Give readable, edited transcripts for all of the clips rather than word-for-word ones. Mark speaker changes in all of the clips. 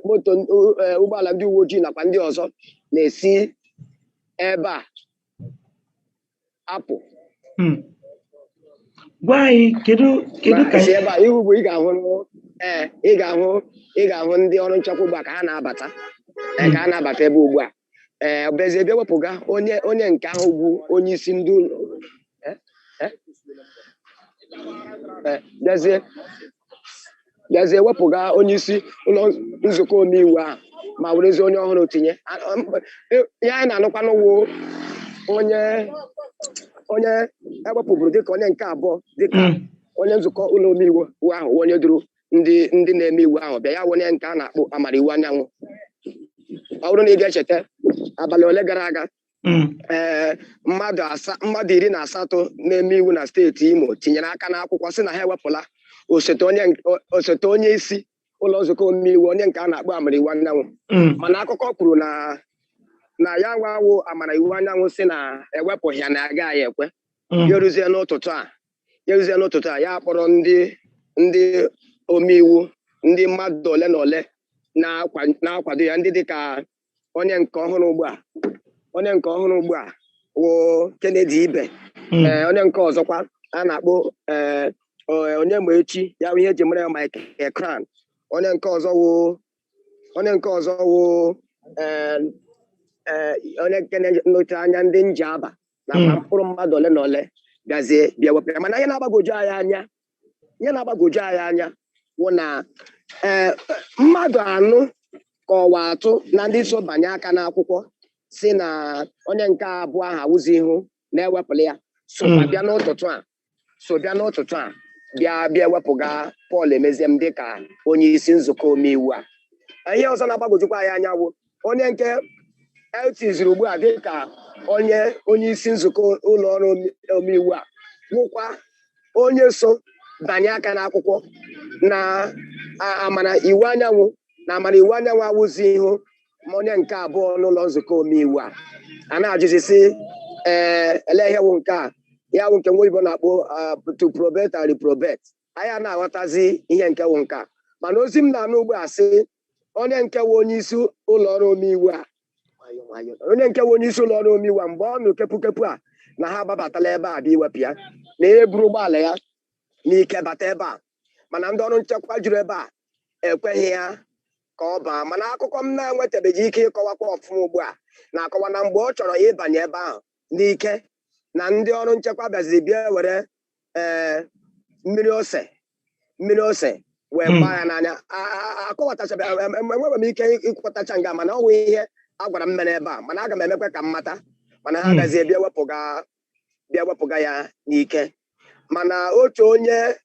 Speaker 1: moto ụgbọala ndị uwe ojii nakwa ndị ọzọ na-esi ebe a apụ.
Speaker 2: Gwa anyị kedu ka
Speaker 1: ebe a ihu bụ ị ga-ahụ ndị ọrụ nchekwa ugbu a ka ha na-abata ebe ugbu a bezie bịa wepụga onye nke ahụ bụ onye isi ndị ụlọ bịazie wepụga onye isi ụlọ nzukọ omeiwu ahụ ma werezie onye ọhụrụ tinye ya anyị na-anụkwa n'ụwụ onye ewepụburu dịka onye nke abụọ dịka onye nzukọ ụlọ omeiwu ahụ onye duru ndị na-eme iwu ahụ bịa ya onye nke a na-akpọ Amara Iwu Anyanwụ. Ọ bụrụ na ị ga-echeta abalị ole gara aga mmadụ 18 na-eme iwu na steeti Imo tinyere aka n'akwụkwọ sị na ha ewepụla osote onye isi ụlọ nzukọ omeiwu onye nke a na-akpọ Amara Iwu Anyanwụ, mana akụkọ kwuru na ya nwawo Amara Iwu Anyanwụ sị na ewepụghị ya na agaghị ekwe. Ya eruzie n'ụtụtụ a ya kpọrọ ndị omeiwu ndị mmadụ ole na ole na-akwado ya, ndị dịka onye nke ọhụrụ ugbu a wụ Kennedy Ibe, onye nke ọzọkwa a na-akpọ onye ma echi ya bụ ihe eji mara ya Michael Cran, onye nke ọzọ wụ onye nke na-elote anya ndị Njaba na mkpụrụ mmadụ ole na ole gazie bịa wepụta. Mana ihe na-agbagoju anyị anya wụ na mmadụ 4 ka ọwa atụ na ndị so banye aka n'akwụkwọ si na onye nke abụọ ahụ awụzi ihu na-ewepụla ya so bịa n'ụtụtụ a bịa wepụga Paul Emeziem dịka onye isi nzukọ omeiwu a. Ihe ọzọ na-agbagojukwa anyị anya wụ onye nke etiziri ugbu a dịka onye isi nzukọ ụlọ ọrụ omeiwu a wụkwa onye so banye aka n'akwụkwọ na Amara Iwu Anyanwụ awụzi ihu ma onye nke abụọ n'ụlọ nzukọ omeiwu a na-ajụzisi ele ihe wụ nke a ya wụ nke nwa Igbo na-akpọ to probate and reprobate. Anyị na-aghọtazi ihe nke wụ nke a, mana ozi m na-anụ ugbu a sị onye nke wụ onye isi ụlọ ọrụ omeiwu a mgbe ọ nụ kepụkepụ a na ha ababatala ebe a bịa iwepụ ya na eburu ụgbọala ya n'ike bata ebe a, mana ndị ọrụ nchekwa juru ebe a ekweghị ya ka ọ baa. Mana akụkọ m na-enwetabeghị ike ịkọwakwa ọfụma ugbu a na-akọwa na mgbe ọ chọrọ ịbanye ebe ahụ n'ike na ndị ọrụ nchekwa bịaziri bịa were mmiri ose wee gbaa ya n'anya. Enweghị m ike ịkwọtacha nga, mana ọ wụ ihe a gwara m mere ebe a, mana aga m emekwa ka m mata, mana ha gazie bịa wepụga ya n'ike. Mana otu onye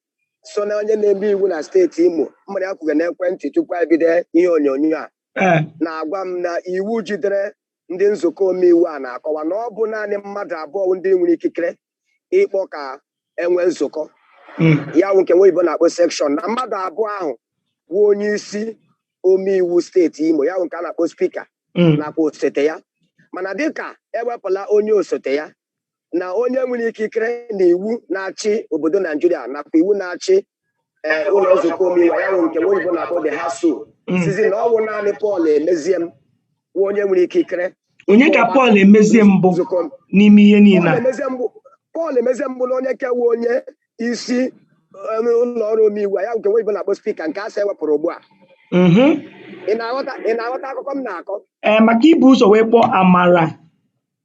Speaker 1: so na onye na-eme iwu na steeti Imo mmiri ya kwuga n'ekwentị tupu ebido ihe onyonyo a na-agwa m na iwu jidere ndị nzukọ omeiwu a na-akọwa na ọ bụ naanị mmadụ 2 ndị nwere ikikere ịkpọ ka enwe nzukọ ya wụ nke nwa Igbo na-akpọ sekshọn, na mmadụ 2 ahụ bụ onye isi omeiwu steeti Imo ya wụ nke a na-akpọ spika nakwa osote ya. Mana dịka ewepụla onye osote ya na onye nwere ikikere na iwu na-achị obodo Naijiria nakwa iwu na-achị ụlọ nzukọ omeiwu ya wụ nke nwa Igbo na-akpọ the Hasu sizi na ọ wụ naanị Paul Emeziem wụ onye nwere ikikere.
Speaker 2: Onye ka Paul Emeziem bụ n'ime ihe niile?
Speaker 1: Paul Emeziem bụ na onye kewu onye isi ụlọ ọrụ omeiwu ya nke nwa Igbo na-akpọ spika nke a sị ewepụrụ ugbu a. Ị na-aghọta akụkọ m na-akọ?
Speaker 2: Maka ibu ụzọ wee kpọọ Amara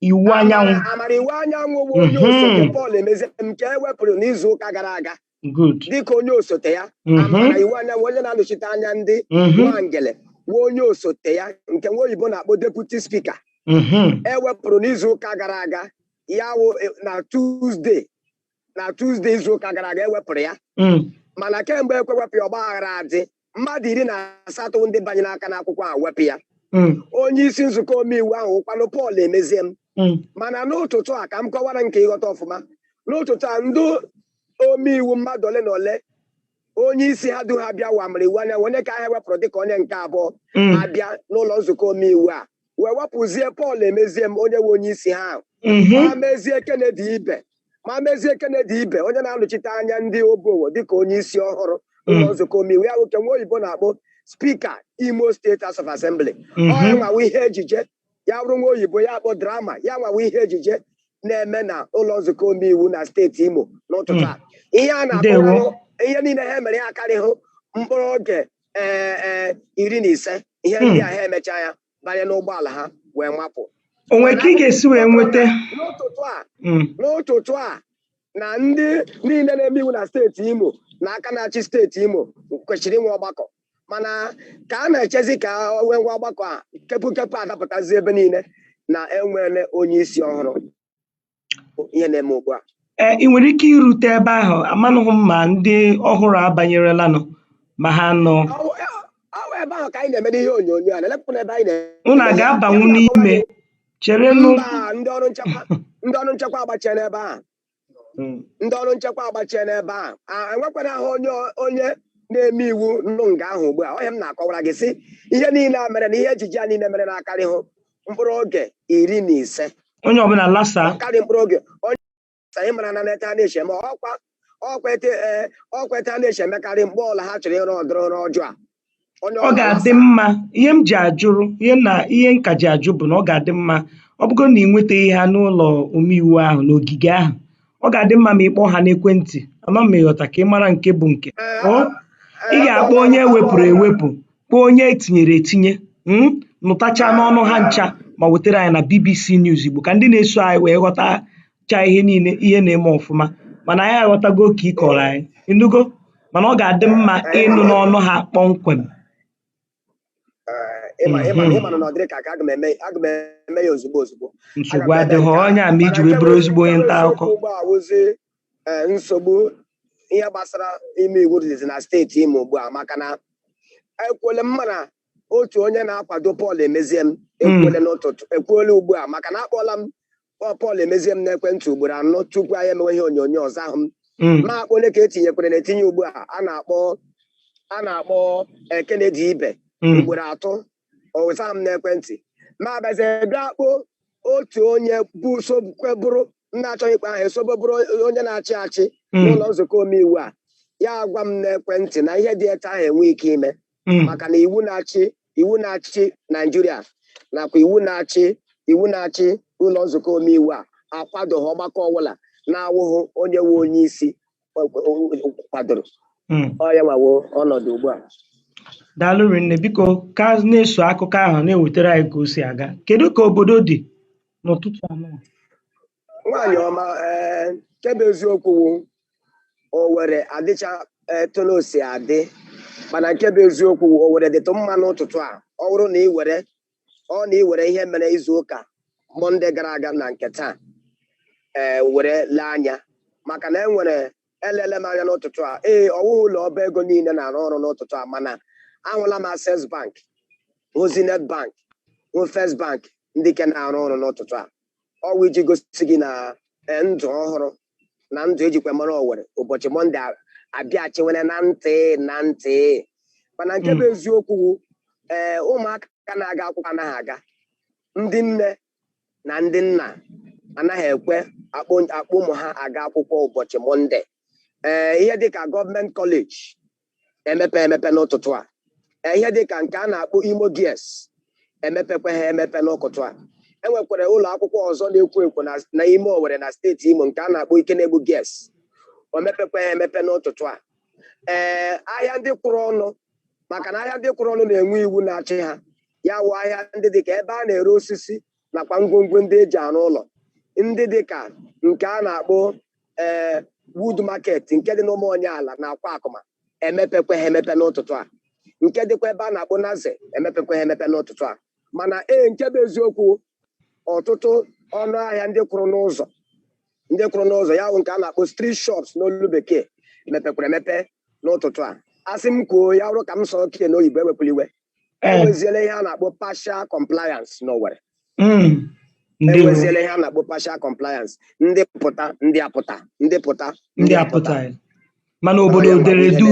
Speaker 2: Iwu Anyanwụ.
Speaker 1: Amara Iwu Anyanwụ bụ onye osote Paul Emeziem nke ewepụrụ n'izu ụka gara aga dịka onye osote ya. Amara Iwu Anyanwụ onye na-anọchite anya ndị Nwangele bụ onye osote ya nke nwa oyibo na-akpọ deputy spika ewepụrụ n'izu ụka gara aga ya wụ na Tuesday izu ụka gara aga ewepụrụ ya. Mana kemgbe ekwewepụ ya ọgbaghara adị mmadụ 18 ndị banyere aka n'akwụkwọ a wepụ ya. Onye isi nzukọ omeiwu ahụ ụkwanụ Paul Emeziem. Mana n'ụtụtụ a ka m kọwara nke ịghọta ọfụma, n'ụtụtụ a ndị omeiwu mmadụ ole na ole onye isi ha du ha bịa wa Amara Iwu Anyanwụ onye ka ha wepụrụ dịka onye nke abụọ abịa n'ụlọ nzukọ omeiwu a wee wepụzie Paul Emeziem onye nwe onye isi ha ma mezie Kennedy Ibe onye na-anọchite anya ndị Obowo dịka onye isi ọhụrụ ụlọ nzukọ omeiwu ya nwoke nwa oyibo na-akpọ Speaker Imo State House of Assembly ya nwawa ihe ejije ya bụrụ nwa oyibo ya kpọ drama ya nwawa ihe ejije na-eme na ụlọ nzukọ omeiwu na steeti Imo n'ụtụtụ a ihe a na-akọwarụ ihe niile ha mere ya akarịghị mkpụrụ oge 15 ihe ndị a ha emecha ya banye n'ụgbọala ha wee mapụ
Speaker 2: onwe ka ị ga-esi wee nweta
Speaker 1: n'ụtụtụ a na ndị niile na-eme iwu na steeti Imo na aka na-achị steeti Imo kwesịrị inwe ọgbakọ mana ka a na-echezi ka wee nwe ọgbakọ a kepụ adapụtazi ebe niile na enwere onye isi ọhụrụ ihe na-eme ugbu a
Speaker 2: ị nwere ike irute ebe ahụ amanụghị m ma ndị ọhụrụ abanyerelanụ ma ha nọ
Speaker 1: ebe ahụ ka anyị na-eme ihe onyonyo a na-elepụta ebe anyị
Speaker 2: unu ga-abanwu n'ime chere
Speaker 1: ndị ọrụ nchekwa agbachie n'ebe a ndị ọrụ nchekwa agbachie n'ebe a enwekwara ahụ onye na-eme iwu nụ nga ahụ ugbu a onye m na-akọwara gị sị ihe niile a mere na ihe ejije a niile mere na-akarịhụ mkpụrụ oge 15
Speaker 2: onye ọbụla lasa
Speaker 1: karị mkpụrụ oge onye anyị mara na neta na-eche ma ọkweta na-eche emekarị mgbe ọla ha chọrọ ịrụ ọdụrụ ọjọọ a
Speaker 2: ọ ga-adị mma ihe m ji ajụrụ ihe nka ji ajụ bụ na ọ ga-adị mma ọ bụgo na ị nwetaghị ha n'ụlọ omeiwu ahụ n'ogige ahụ ọ ga-adị mma ma ị kpọọ ha n'ekwentị ama m ịghọta ka ị mara nke bụ nke ị ga-akpọ onye ewepụrụ ewepụ kpọọ onye etinyere etinye nụtacha n'ọnụ ha ncha ma wetara anyị na BBC News Igbo ka ndị na-eso anyị wee ghọtacha ihe niile ihe na-eme ọfụma mana anyị aghọtago ka ị kọrọ anyị ịnụgo mana ọ ga-adị mma ịnụ n'ọnụ ha kpọmkwem
Speaker 1: ịma na ọ dịrị ka aga m eme ya ozugbo
Speaker 2: nsogbu adịghị onye a ma iji wee bụrụ ezigbo onye nta akụkọ
Speaker 1: nsogbu ihe gbasara ime iwu dịzi na steeti Imo ugbu a maka na ekwele m mana otu onye na-akwado Paul Emeziem ekwuola ugbu a maka na akpọla m Paul Emeziem n'ekwentị ugboro 4 tupu anyị emewe ihe onyonyo ọzọ ahụ m ma akpọ onye ka etinyekwere na-etinye ugbu a a na-akpọ Kennedy Ibe ugboro 3 ọwụsa m n'ekwentị ma abazie bịa akpọ otu onye bụ sokwebụrụ na-achọghị ikpe ahụ esobebụrụ onye na-achị achị n'ụlọ nzukọ omeiwu a ya gwa m n'ekwentị na ihe dị etu ahụ enwe ike ime maka na iwu na-achị Naijiria nakwa iwu na-achị ụlọ nzukọ omeiwu a akwadoghị ọgbakọ ọbụla na-awụghị onye nwe onye isi kwadoro ọ ya nwawo ọnọdụ ugbu a
Speaker 2: daalụ rinne biko ka na-eso akụkọ ahụ na-ewetara anyị ka o si aga kedu ka obodo dị n'ụtụtụ anọ
Speaker 1: nwaanyị ọma kebe eziokwu Owerri adịcha tonosi adị mana nke bụ eziokwu Owerri dịtụ mma n'ụtụtụ a ọ bụrụ na ị were ihe mere izu ụka Mọnde gara aga na nke taa were lee anya maka na elele m anya n'ụtụtụ a ọwụghị ụlọ ọba ego niile na-arụ ọrụ n'ụtụtụ a mana ahụla m Access Bank Zenith Bank First Bank ndị ke na-arụ ọrụ n'ụtụtụ a ọwụ iji gosi gị na ndụ ọhụrụ na ndụ ejikwa mara Owerri ụbọchị Mọnde abịachiwere na ntị mana nke bụ eziokwu ụmụaka na-aga akwụkwọ anaghị aga ndị nne na ndị nna anaghị ekwe akpọ ụmụ ha aga akwụkwọ ụbọchị Mọnde ihe dịka gọọmenti kọleji emepe n'ụtụtụ a ihe dịka nke a na-akpọ Imo Girls emepekwa ha emepe n'ụtụtụ a enwekwara ụlọ akwụkwọ ọzọ na-ekwo ekwo na ime Owerri na steeti Imo nke a na-akpọ Ikenegbu Girls o mepekwa ha emepe n'ụtụtụ a ahịa ndị kwụrụ ọnụ maka na ahịa ndị kwụrụ ọnụ na-enwe iwu na-achị ha ya wụ ahịa ndị dịka ebe a na-ere osisi nakwa ngwongwo ndị eji arụ ụlọ ndị dịka nke a na-akpọ wood market nke dị n'Ụmụonye ala na Akwa Akụma emepekwa ha emepe n'ụtụtụ a nke dịkwa ebe a na-akpọ Naze emepekwa ha emepe n'ụtụtụ a mana nke bụ eziokwu ọtụtụ ọnụ ahịa ndị kwụrụ n'ụzọ ya bụ nke a na-akpọ street shops n'olu bekee mepekwara emepe n'ụtụtụ a asị m kwuo ya bụrụ ka m sọ okenye n'oyibo ewepụla iwe enweziela ihe a na-akpọ partial compliance n'Owerri enweziela ihe a na-akpọ partial compliance ndị pụta ndị apụta ndị pụta ndị apụta
Speaker 2: mana obodo dere du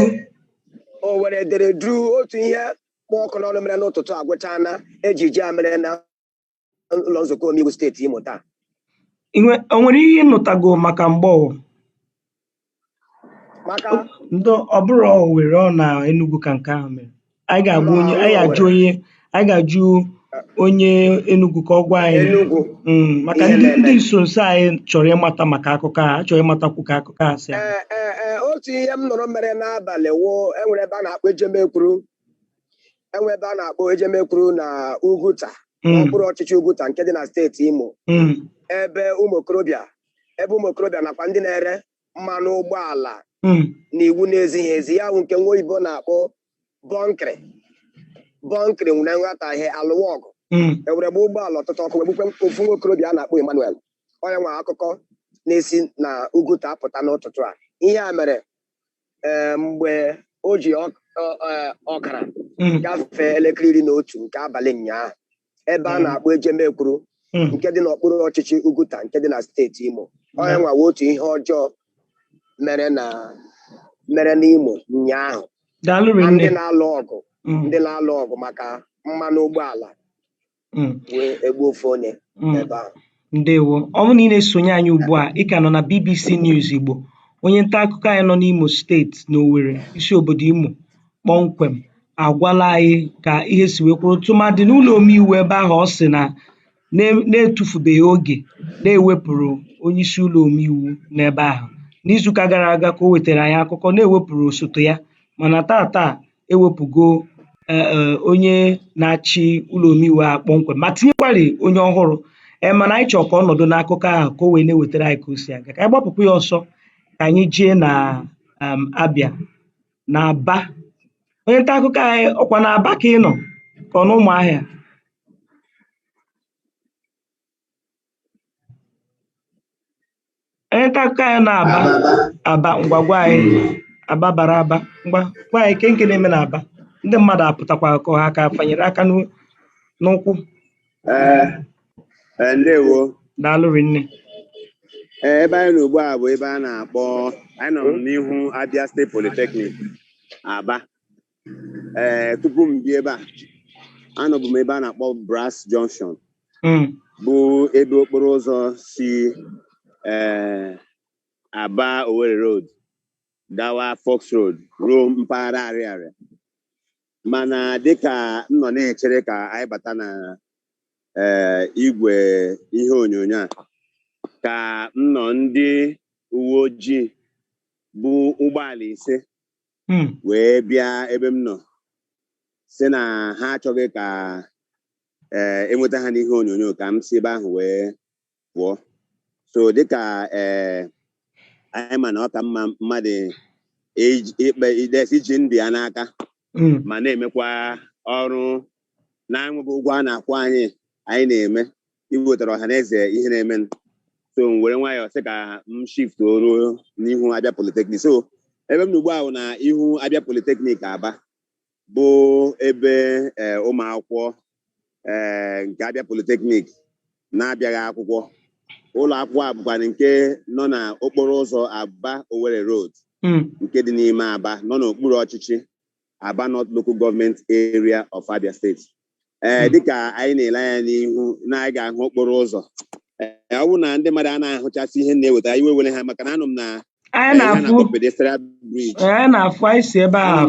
Speaker 1: Owerri dere du otu ihe kpọ ọkụ n'ọnụ mere n'ụtụtụ agwụcha na ejije a mere na ụlọ nzukọ omeiwu steeti Imo taa
Speaker 2: o nwere ihe ịnụtago maka mgbọwụ
Speaker 1: maka
Speaker 2: ọ bụrụ Owerri ọ na Enugu ka nke ahụ mere anyị ga-agba onye anyị ajụ onye anyị ga-ajụ onye Enugu ka ọ gwa anyị
Speaker 1: Enugu
Speaker 2: maka
Speaker 1: ihe
Speaker 2: ndị
Speaker 1: na-eme.
Speaker 2: nso nso anyị chọrọ ịmata maka akụkọ a chọrọ ịmatakwu ka akụkọ a si aga.
Speaker 1: Otu ihe m nụrụ mere n'abalị wụ enwere ebe a na-akpọ Ejemekwuru na Uguta n'okpuru ọchịchị Uguta nke dị na steeti Imo ebe ụmụ okorobịa nakwa ndị na-ere mmanụ ụgbọala na iwu na-ezighị ezi ya bụ nke nwa oyibo na-akpọ bọnkịrị nwere nghọtahie alụwa ọgụ ewere gba ụgbọala ọtụtụ ọkụ wegbukwe ofu nwa okorobịa a na-akpọ Emmanuel onye nwe akụkọ na-esi na Uguta apụta n'ụtụtụ a. Ihe a mere mgbe o ji ọkara gafee elekere 11 nke abalị ụnyaahụ ebe a na-akpọ Ejemekwuru nke dị n'okpuru ọchịchị Uguta nke dị na steeti Imo. Onye nwa otu ihe ọjọọ mere n'Imo ụnyaahụ. Ndị na-alụ ọgụ maka mmanụ ụgbọala wee egbu ofu onye ebe ahụ.
Speaker 2: Ndewo. Ọ bụrụ na ị na-esonye anyị ugbu a, ị ka nọ na BBC News Igbo. Onye nta akụkọ anyị nọ n'Imo steeti n'Owerri, isi obodo Imo kpọmkwem, agwala anyị ka ihe si wee kwụrụ tụmadị n'ụlọ omeiwu ebe ahụ ọ sị na na-etufubeghị oge na-ewepụrụ onye isi ụlọ omeiwu n'ebe ahụ. N'izuụka gara aga ka o wetara anyị akụkọ na-ewepụrụ osote ya, mana tata ewepụgo onye na-achị ụlọ omeiwu a kpọmkwem ma tinyekwari onye ọhụrụ. Mana anyị chọrọ ka ọ nọdụ n'akụkọ ahụ ka o wee na-ewetara anyị ka o si aga. Ka anyị gbapụkwa ya ọsọ ka anyị jee na Abia na Aba. Onye nta akụkọ anyị ọkwa na Aba ka ị nọ ka ọ na Ụmụahịa? Onye nta akụkọ anyị na Aba ngwa gwa anyị. Aba bara Aba ngwa gwa anyị ke nke na-eme na Aba. Ndị mmadụ apụtakwa ka ha ka fanyere aka n'ụkwụ.
Speaker 3: Ndewo.
Speaker 2: Daalụ rinne.
Speaker 3: Ebe anyị nọ ugbu a bụ ebe a na-akpọ, anyị nọ n'ihu Abia State Polytechnic Aba. Tupu m bịa ebe a, anọbụ m ebe a na-akpọ Brass Junction bụ ebe okporo ụzọ si Aba Owerri Road gawa Fox Road ruo mpaghara Ariaria. Mana dịka m nọ na-echere ka anyị bata na igwe ihe onyonyo a, ka m nọ ndị uwe ojii bụ ụgbọala 5 wee bịa ebe m nọ sị na ha achọghị ka enweta ha n'ihe onyonyo ka m si ebe ahụ wee pụọ. So dịka anyị ma na ọ ka mma mmadụ iji ndụ ya n'aka ma na-emekwa ọrụ na-enweghị ụgwọ a na-akwụ anyị na-eme iwetara ọha na eze ihe na-eme. So m were nwayọọ sị ka m shift ruo n'ihu Abia Polytechnic. So ebe m n'ugbu a na ihu Abia Polytechnic Aba bụ ebe ụmụ akwụkwọ nke Abia Polytechnic na-abịaghị akwụkwọ. Ụlọ akwụkwọ a bụkwa nke nọ na okporo ụzọ Aba Owerri Road nke dị n'ime Aba, nọ n'okpuru ọchịchị Aba North Local Government Area of Abia State. Dịka anyị na-ele anya n'ihu na anyị ga-ahụ okporo ụzọ, ọ bụ na ndị mmadụ a na-ahụchasị ihe na-eweta iwe were ha maka na anọ m na pedestrian bridge.
Speaker 2: Anyị na-afụ anyị si ebe ahụ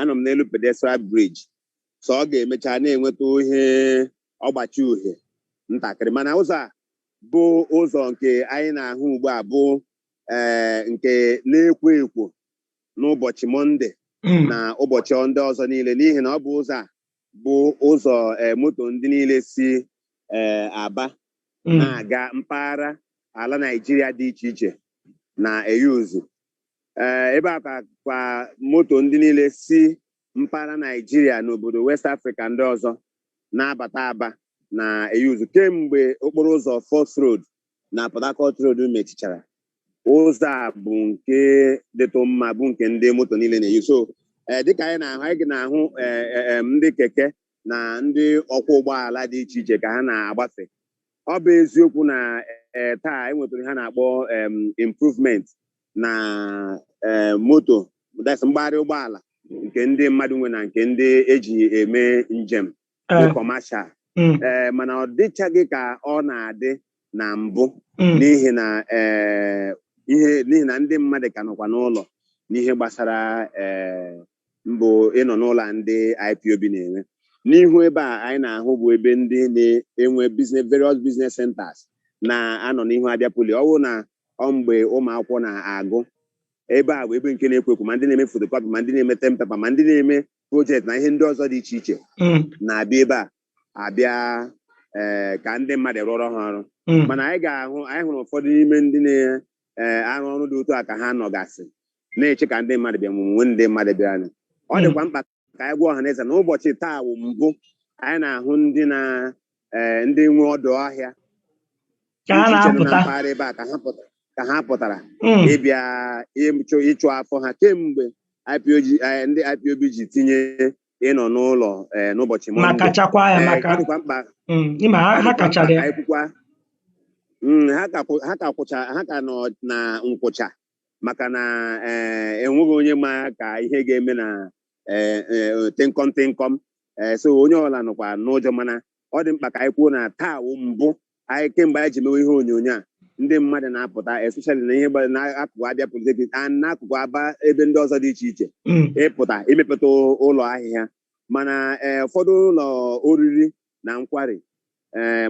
Speaker 3: anọ m n'elu pedestrian bridge. So ọ ga-emecha na-enweta ihe ọgbachi uhie ntakịrị, mana ụzọ a bụ ụzọ nke anyị na-ahụ ugbu a bụ nke na-ekwo ekwo n'ụbọchị Mọnde na ụbọchị ndị ọzọ niile, n'ihi na ọ bụ ụzọ a bụ ụzọ moto ndị niile si Aba na-aga mpaghara ala Naịjirịa dị iche iche na-eyuzu. Ebe a kwa moto ndị niile si mpaghara Naịjirịa n'obodo West Africa ndị ọzọ na-abata Aba na-eyuzu kemgbe okporo ụzọ Fox Road na Port Harcourt Road mechichara. Ụzọ a bụ nke dịtụ mma, bụ nke ndị moto niile na-eyi. So dịka anyị na-ahụ ndị keke na ndị ọkwọ ụgbọala dị iche iche ka ha na-agbafe. Ọ bụ eziokwu na taa enwetara ha na-akpọ improvement na moto mgbagharị ụgbọala nke ndị mmadụ nwe na nke ndị eji eme njem kọmashal. Mana ọ dịchaghị ka ọ na-adị na mbụ n'ihi na ndị mmadụ ka nọkwa n'ụlọ n'ihe gbasara mbụ ịnọ n'ụlọ ndị IPOB na-enwe. N'ihu ebe a anyị na-ahụ bụ ebe ndị na-enwe various business centers na-anọ n'ihu Abia Poly. Ọ bụrụ na mgbe ụmụ akwụkwọ na-agụ, ebe a bụ ebe nke na-ekwo ekwo, ma ndị na-eme photocopy, ma ndị na-eme tempepa, ma ndị na-eme project na ihe ndị ọzọ dị iche iche na-abịa ebe a abịa ka ndị mmadụ rụọrọ ha ọrụ. Mana anyị hụrụ ụfọdụ n'ime ndị na-arụ ọrụ dị otu a ka ha nọgasị na-eche ka ndị mmadụ bịa nwe ndị mmadụ bịara. Ọ dịkwa mkpa ka anyị gwa ọha na eze na ụbọchị taa bụ mbụ anyị na-ahụ ndị nwe ọdụ ahịa na mpaghara ebe a ka ha pụtara ịbịa ịchụ afọ ha kemgbe ndị IPOB ji tinye ịnọ n'ụlọ n'ụbọchị Mọnde. Ọ dịkwa mkpa ha ka nọ na nkwụcha maka na enweghị onye ma ka ihe ga-eme na tịnkọm so onye ọbụla nọkwa n'ụjọ, mana ọ dị mkpa ka anyị kwuo na taa wụ mbụ anyị kemgbe anyị ji mewe ihe onyonyo a ndị mmadụ na-apụta especially na ihe gbara n'akụkụ Abia Polytechnic n'akụkụ Aba ebe ndị ọzọ dị iche iche ịpụta imepụta ụlọ ahịhịa. Mana ụfọdụ ụlọ oriri na nkwari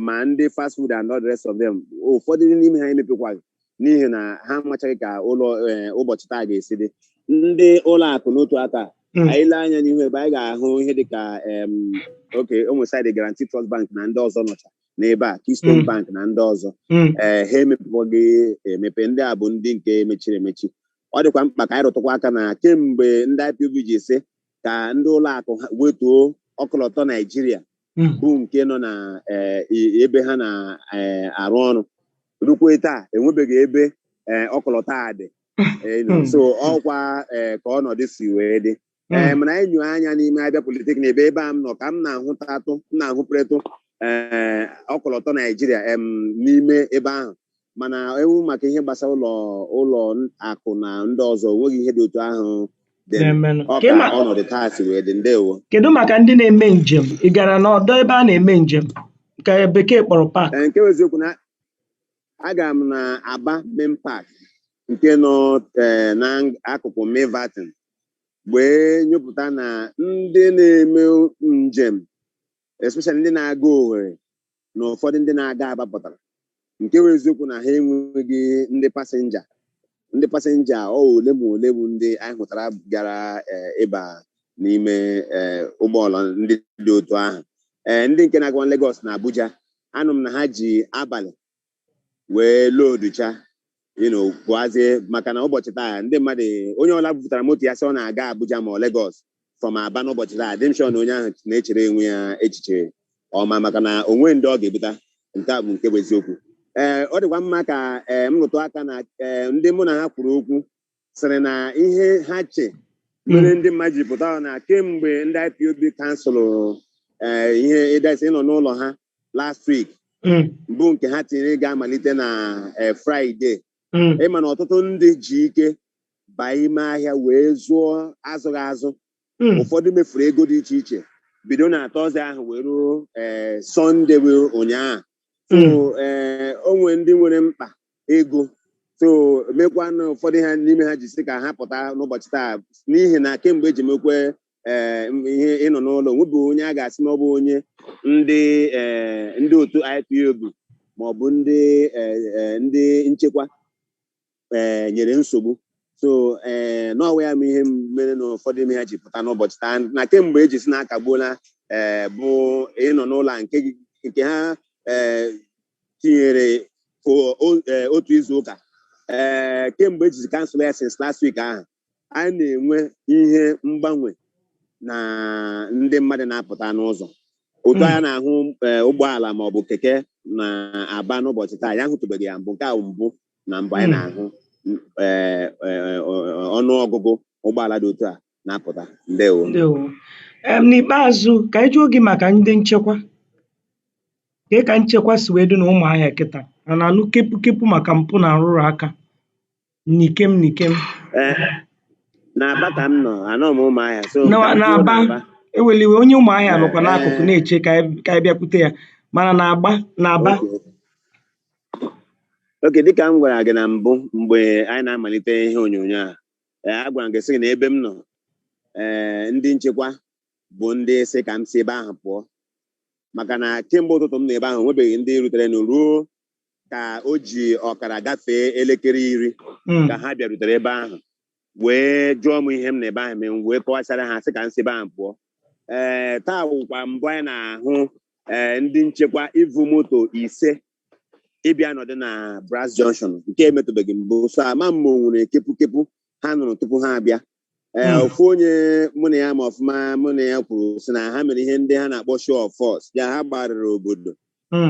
Speaker 3: ma ndị fast food and all the rest of them, ụfọdụ n'ime ha emepekwaghị n'ihi na ha amachaghị ka ụbọchị taa ga-esi dị. Ndị ụlọ akụ n'otu aka anyị lee anya n'ihu ebe anyị ga-ahụ ihe dịka Omosaidi Guaranty Trust Bank na ndị ọzọ nọcha n'ebe a, Keystone Bank na ndị ọzọ ha emepekwaghị emepe. Ndị a bụ ndị nke mechiri emechi. Ọ dịkwa mkpa ka anyị rụtụkwa aka na kemgbe ndị IPOB ji ese ka ndị ụlọ akụ wetuo ọkọlọtọ Naijiria bụ nke nọ na ebe ha na-arụ ọrụ, rukwe taa enwebeghị ebe ọkọlọtọ a dị. So ọkwa ka ọnọdụ si wee dị. Mana anyị nyụọ anya n'ime Abia Polytechnic ebe a m nọ ka m na-ahụpụretụ ọkọlọtọ Naijiria n'ime ebe ahụ. Mana ewu maka ihe gbasara ụlọ akụ na ndị ọzọ onweghị ihe dị otu ahụ dị. Ọka ọnọdụ taa si wee dị. Ndewo.
Speaker 2: Kedu maka ndị na-eme njem? Ị gara n'ọdọ ebe a na-eme njem nke bekee kpọrọ park?
Speaker 3: Nke eziokwu na aga m na Aba Main Park nke nọ n'akụkụ Milverton wee nyụpụta na ndị na-eme njem especially ndị na-aga Owerri na ụfọdụ ndị na-aga Aba pụtara. Nke eziokwu na ha enweghị ndị pasenja ole ma ole bụ ndị anyị hụtara gara ịba n'ime ụgbọala ndị dị otu ahụ. Ndị nke na-agawa Lagos na Abuja anụ m na ha ji abalị wee looducha pụazie maka na ụbọchị taa ndị mmadụ onye ọbụla bupụtara moto ya sị ọ na-aga Abuja ma ọ Lagos from Aba n'ụbọchị taa dị m sure na onye ahụ na-echere enwe ya echiche ọma maka na onwe ndị ọ ga-ebute. Nke a bụ nke bụ eziokwu. Ọ dịkwa mma ka m rụtụ aka na ndị mụ na ha kwuru okwu sịrị na ihe ha che mere ndị mmadụ ji pụta na kemgbe ndị IPOB kansụlụ ihe ịdasi ịnọ n'ụlọ ha last week bụ nke ha tinyere ga-amalite na Fraịde. Ịma na ọtụtụ ndị ji ike baa ime ahịa wee zụọ azụghị azụ. Ụfọdụ mefuru ego dị iche iche bido na Tọzdee ahụ wee ruo Sọnde ụnyaahụ. So onwe ndị nwere mkpa ego so mekwa na ụfọdụ ha n'ime ha jisi ka ha pụta n'ụbọchị taa n'ihi na kemgbe eji mekwe ihe ịnọ n'ụlọ nwebụ onye a ga-asị na ọ bụ onye ndị otu IPOB ma ọ bụ ndị nchekwa nyere nsogbu. So n'ọwa ya ma ihe mere na ụfọdụ ime ha ji pụta n'ụbọchị taa na kemgbe eji si na-akagbuola bụ ịnọ n'ụlọ nke ha tinyere otu izu ụka kemgbe ejizi kansụl ya since last week ahụ anyị na-enwe ihe mgbanwe na ndị mmadụ na-apụta n'ụzọ. Otu anya na-ahụ ụgbọala ma ọ bụ keke na-aba n'ụbọchị taa ya hụtụbeghị ya mbụ. Nke ahụ mbụ na mbụ anyị na-ahụ ọnụọgụgụ ụgbọala dị otu a na-apụta. Ndewo.
Speaker 2: N'ikpeazụ ka anyị jụọ gị maka ndị nchekwa. Ka nchekwa si wee dị na Ụmụahịa kịta a na-anụ kepụ maka mpụ na nrụrụ aka n'ikem
Speaker 3: n'Aba ka m nọ anọ m Ụmụahịa so
Speaker 2: n'Aba eweliwe onye Ụmụahịa nọkwa n'akụkụ na-eche ka anyị bịakwute ya mana n'Aba
Speaker 3: oke dịka m gwara gị na mbụ mgbe anyị na-amalite ihe onyonyo a agwara m gị sị na ebe m nọ ndị nchekwa bụ ndị si ka m si ebe ahụ pụọ maka na kemgbe ụtụtụ m na ebe ahụ nwebeghị ndị rutere ruo ka o ji ọkara gafee elekere 10 ka ha bịarutere ebe ahụ wee jụọ m ihe m na ebe ahụ mee wee kọwachara ha sị ka m si ebe ahụ pụọ. Taa wụkwa mbụ anyị na-ahụ ndị nchekwa ivu moto 5 ịbịa nọdụ na Brass Junction nke emetụbeghị mbụ, so ama m nwere kepụ ha nụrụ tupu ha abịa. Ofu onye mụ na ya ma ọfụma mụ na ya kwuru sị na ha mere ihe ndị ha na-akpọ show of force, ya ha gbarịrị obodo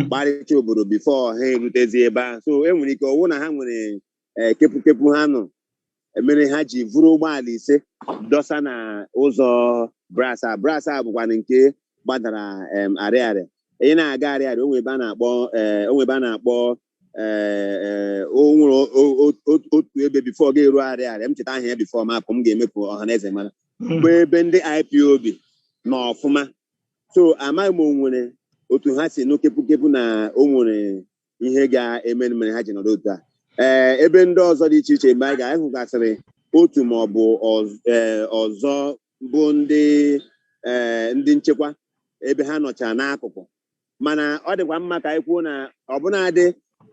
Speaker 3: gbarịcha obodo bifo ha erutezi ebe ahụ. So enwere ike ọwụ na ha nwere kepụ ha nụrụ mere ha ji vụrụ ụgbọala 5 dọsa na ụzọ Brass a bụkwa nke gbadara arịarịa. Ị na-aga arịarịa onwe ebe a na-akpọ otu ebe bifo ga-eru arịarịa, m cheta aha ya bifo mapụ m ga-emepụ ọhaneze mara bụ ebe ndị IPOB nọ ọfụma. So amaghị m onwere otu ha si nụ kepụ na o nwere ihe ga-eme mere ha ji nọrọ otu a. Ebe ndị ọzọ dị iche iche mgbe anyị ga-ahụgasịrị otu ma ọ bụ ọzọ bụ ndị nchekwa ebe ha nọcha n'akụkụ, mana ọ dịkwa mma ka anyị kwuo na ọbụnadị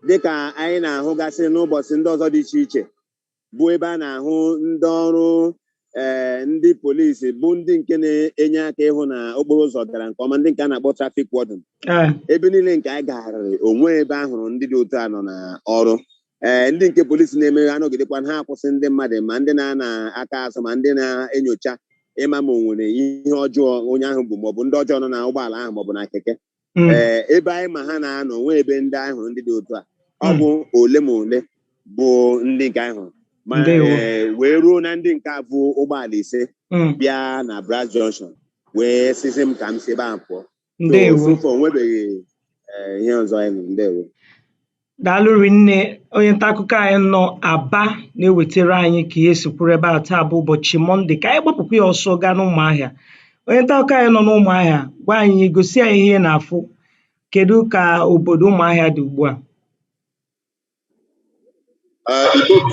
Speaker 3: dịka anyị na-ahụgasị n'ụbọchị ndị ọzọ dị iche iche bụ ebe a na-ahụ ndị ọrụ ndị polisi bụ ndị nke na-enye aka ịhụ na okporo ụzọ gara nke ọma, ndị nke a na-akpọ trafik warden. Ebe niile nke anyị gagharịrị onwe ebe ahụrụ ndị dị otu a nọ na ọrụ. Ndị nke polisi na-eme ha nọgidekwa ha akwụsị ndị mmadụ ma ndị na-ana aka azụ ma ndị na-enyocha ịma ma o nwere ihe ọjọọ onye ahụ bụ maọbụ ndị ọjọọ nọ na ụgbọala ahụ maọbụ na keke. Ebe anyị ma ha na-anọ onwe ebe ndị anyị hụrụ ndị dị otu a ọ bụ ole ma ole bụ ndị nke anyị hụrụ ma wee ruo na ndị nke abụ ụgbọala 5 bịa na Brass Junction wee sisi m ka m si ebe ahụ pụọ. O nwebeghị ihe ọzọ anyị hụrụ. Ndewo.
Speaker 2: Daalụ rinne. Onye nta akụkọ anyị nọ Aba na-ewetara anyị ka ihe sikwuru ebe a. Taa bụ ụbọchị Mọnde ka anyị gbapụkwa ya ọsọ gaa n'Ụmụahịa. Onye nta akụkọ anyị nọ n'Ụmụahịa, gwa anyị, gosi anyị ihe na-afụ. Kedu ka obodo Ụmụahịa dị ugbu a?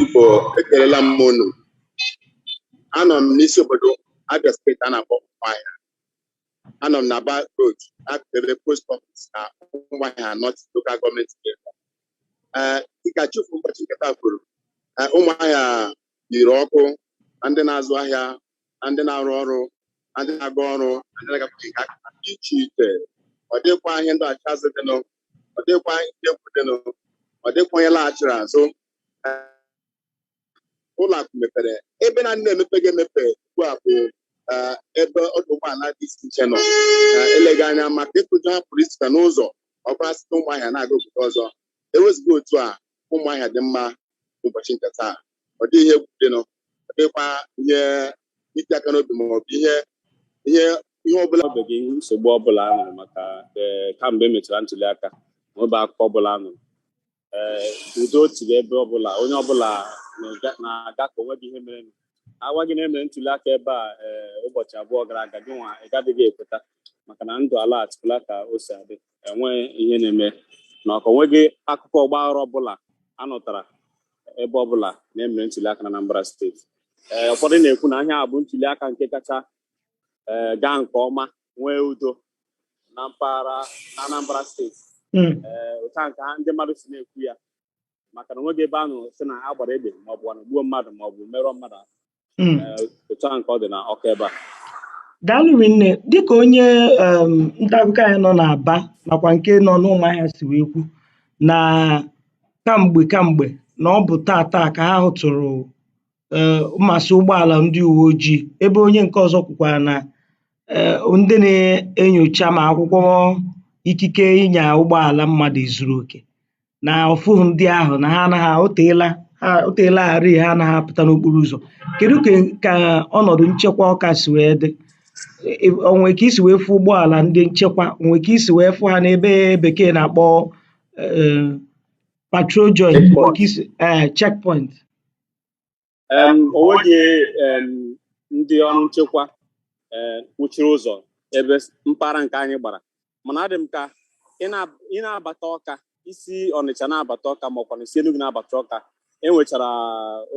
Speaker 4: Igbo ekelela m unu. Anọ m n'isi obodo Abia steeti a na-akpọ Ụmụahịa. Anọ m na Aba Road, ebe post office na Ụmụahịa North Local Government Area. Dịka chief ụbọchị nketa kwuru, Ụmụahịa yiri ọkụ na ndị na-azụ ahịa, na ndị na-arụ ọrụ, na ndị na-aga ọrụ, na ndị na-agapụta ihe aka dị iche iche. Ọ dịkwa ihe ndị ọcha azụ dịnụ, ọ dịkwa ihe egwu dịnụ, ọ dịkwa onye laghachiri azụ. Ụlọ akụ mepere ebe na ndị na-emepe ga-emepe ugbu a bụ ebe ọdụ ụgbọala dị iche iche nọ. Eleghị anya maka ịkụjọ ha pụrụ iche n'ụzọ ọ bụla site Ụmụahịa na-aga obodo ọzọ. Eweziga otu a, Ụmụahịa dị mma ụbọchị nke taa. Ọ dịghị ihe egwu dịnụ, ọ dịkwa ihe iti aka n'obi ma ọ bụ ihe ọbụla.
Speaker 5: Ọ bụghị nsogbu ọbụla a nụrụ maka kamgbe emechara ntuli aka n'obe akụkọ ọbụla a nụrụ. Udo tiri ebe ọbụla, onye ọbụla na-aga ka onweghị ihe mere. Agwa gị na-emere ntuli aka ebe a ụbọchị abụọ gara aga, gị nwa ị gadịghị ekweta maka na ndụ ala atụla ka o si adị, enwe ihe na-eme na ọka onweghị akụkọ ọgbaghara ọbụla anụtara ebe ọbụla na-emere ntuli aka na Anambra steeti. Ụfọdụ na-ekwu na ahịa bụ ntuli aka nke kacha gaa nke ọma nwee udo na mpaghara Anambra steeti. Ụta nke ndị mmadụ si na-ekwu ya maka na onweghị ebe ahụ si na agbara egbe maọbụ gbuo mmadụ maọbụ merụọ mmadụ. Ụta nke ọ dị na ọka ebe a.
Speaker 2: Daalụ rinne. Dịka onye nta akụkọ anyị nọ n'Aba nakwa nke nọ n'Ụmụahịa si wee kwu na kamgbe na ọ bụ taa ka ha hụtụrụ mmasị ụgbọala ndị uwe ojii, ebe onye nke ọzọ kwukwara na ndị na-enyocha ma akwụkwọ ikike ịnya ụgbọala mmadụ ezuru oke na ọfụhụ ndị ahụ na ha anaghị oteelarị ha anaghị apụta n'okporo ụzọ. Kedu ka ọnọdụ nchekwa Ọka si wee dị? Onwe ka isi wee fụ ụgbọala ndị nchekwa, onwe ka isi wee fụ ha n'ebe bekee na-akpọ patrol joint, checkpoint?
Speaker 5: Onweghị ndị ọrụ nchekwa kwuchiri ụzọ ebe mpaghara nke anyị gbara, mana adị m ka ị na-abata Ọka, isi Ọnịcha na-abata Ọka ma ọkwa na isi Enugu na-abata Ọka, enwechara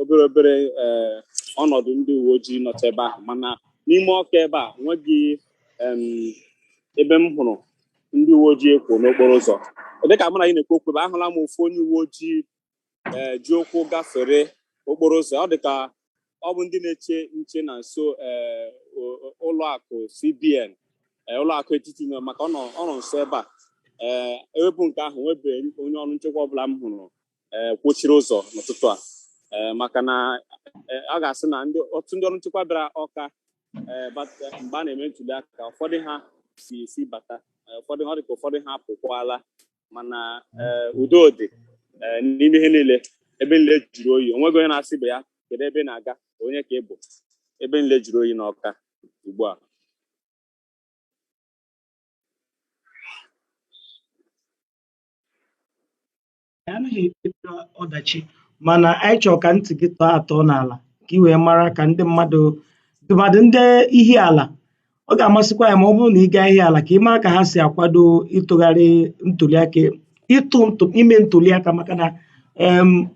Speaker 5: obere ọnọdụ ndị uwe ojii nọcha ebe ahụ, mana n'ime ọka ebe a nweghị ebe m hụrụ ndị uwe ojii ekwo n'okporo ụzọ. Dịka mụ na gị na-ekwu okwu ebe ahụla m ofu onye uwe ojii ji ụkwụ gafere okporo ụzọ. Ọ dị ka ọ bụ ndị na-eche nche na nso ụlọakụ CBN, ụlọakụ etiti, maka ọ nọ nso ebe a. Ewepụ nke ahụ nwebe onye ọrụ nchekwa ọbụla m hụrụ kwochiri ụzọ n'ụtụtụ a, maka na a ga-asị na otu ndị ọrụ nchekwa bịara Ọka mgbe a na-eme ntuli aka, ụfọdụ ha si bata, ọ dị ka ụfọdụ ha apụkwala, mana udo dị n'ime ihe niile. Ebe niile jụrụ oyi, onweghị onye na-asị ibe ya kedu ebe na-aga, onye ka ị bụ. Ebe niile jụrụ oyi n'Ọka ugbu a.
Speaker 2: anaghị ekpeta ọdachi, mana anyị chọrọ ka ntị gị tọọ atọ n'ala ka ị wee mara ka ndị mmadụ ndị ihi ala. Ọ ga-amasịkwa ya ma ọ bụrụ na ị gaa ihe ala ka ị mara ka ha si akwado ịtụgharị ntụliaka, ime ntụliaka, maka na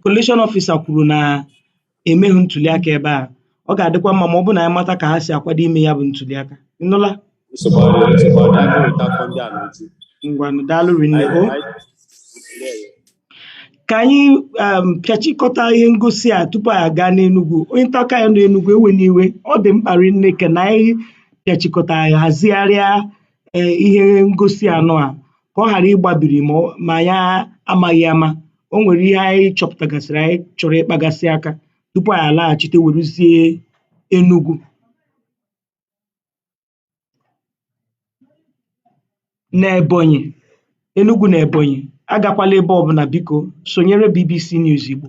Speaker 2: coalition officer kwuru na emeghị ntụliaka ebe a. Ọ ga-adịkwa mma ma ọ bụrụ na anyị mata ka ha si akwado ime ya bụ ntụliaka. Ịnụla? Ngwanụ, daalụ rinne. Ka anyị pịachikọta ihe ngosi a tupu anyị aga n'Enugu. Onye nta akụkọ anyị n'Enugu, ewe n'iwe, ọ dị mkpa rinne ka na anyị pịachikọta anyị hazigharịa ihe ngosi anọ a ka ọ ghara ịgbabiri ma ya amaghị ama. O nwere ihe anyị chọpụtagasịrị anyị chọrọ ịkpagasị aka tupu anyị alaghachite weruzie Enugu. N'Ebonyi, Enugu na Ebonyi, agakwala ebe ọbụla, biko sonyere BBC News Igbo.